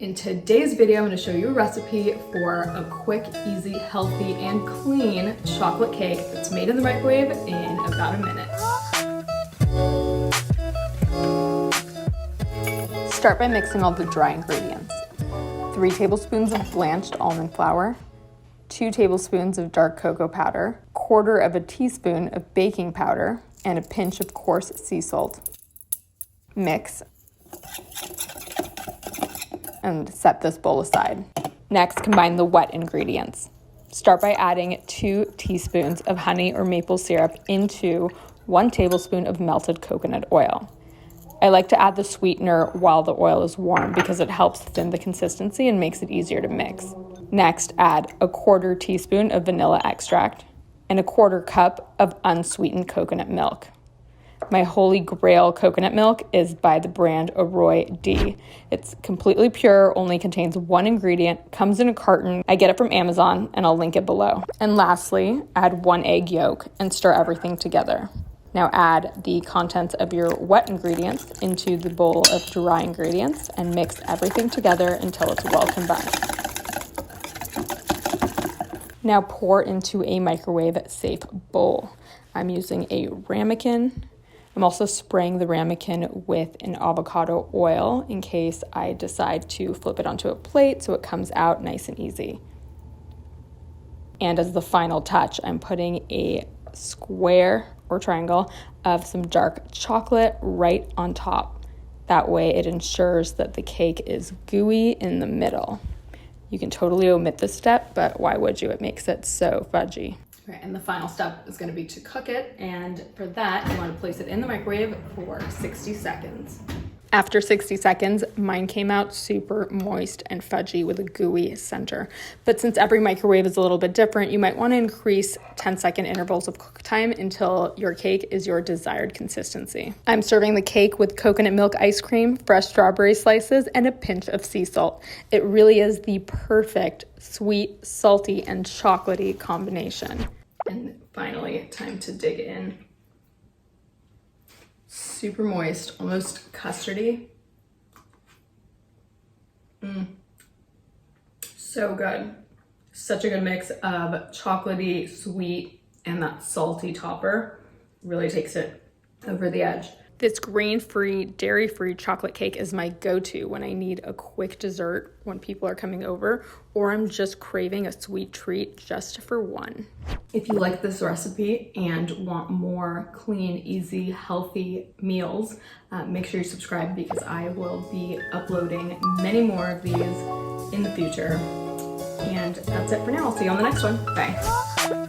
In today's video, I'm going to show you a recipe for a quick, easy, healthy, and clean chocolate cake that's made in the microwave in about a minute. Start by mixing all the dry ingredients. 3 tablespoons of blanched almond flour, 2 tablespoons of dark cocoa powder, 1/4 teaspoon of baking powder, and a pinch of coarse sea salt. Mix and set this bowl aside. Next, combine the wet ingredients. Start by adding 2 teaspoons of honey or maple syrup into 1 tablespoon of melted coconut oil. I like to add the sweetener while the oil is warm because it helps thin the consistency and makes it easier to mix. Next, add 1/4 teaspoon of vanilla extract and 1/4 cup of unsweetened coconut milk. My holy grail coconut milk is by the brand Arroy D. It's completely pure, only contains 1 ingredient, comes in a carton. I get it from Amazon and I'll link it below. And lastly, add 1 egg yolk and stir everything together. Now add the contents of your wet ingredients into the bowl of dry ingredients and mix everything together until it's well combined. Now pour into a microwave-safe bowl. I'm using a ramekin. I'm also spraying the ramekin with an avocado oil in case I decide to flip it onto a plate so it comes out nice and easy. And as the final touch, I'm putting a square or triangle of some dark chocolate right on top. That way it ensures that the cake is gooey in the middle. You can totally omit this step, but why would you? It makes it so fudgy. Okay, and the final step is going to be to cook it, and for that you want to place it in the microwave for 60 seconds. After 60 seconds, mine came out super moist and fudgy with a gooey center. But since every microwave is a little bit different, you might want to increase 10-second intervals of cook time until your cake is your desired consistency. I'm serving the cake with coconut milk ice cream, fresh strawberry slices, and a pinch of sea salt. It really is the perfect sweet, salty, and chocolatey combination. And finally, time to dig in. Super moist, almost custardy. So good. Such a good mix of chocolatey, sweet, and that salty topper. Really takes it over the edge. This grain-free, dairy-free chocolate cake is my go-to when I need a quick dessert when people are coming over, or I'm just craving a sweet treat just for one. If you like this recipe and want more clean, easy, healthy meals, make sure you subscribe because I will be uploading many more of these in the future. And that's it for now. I'll see you on the next one. Bye.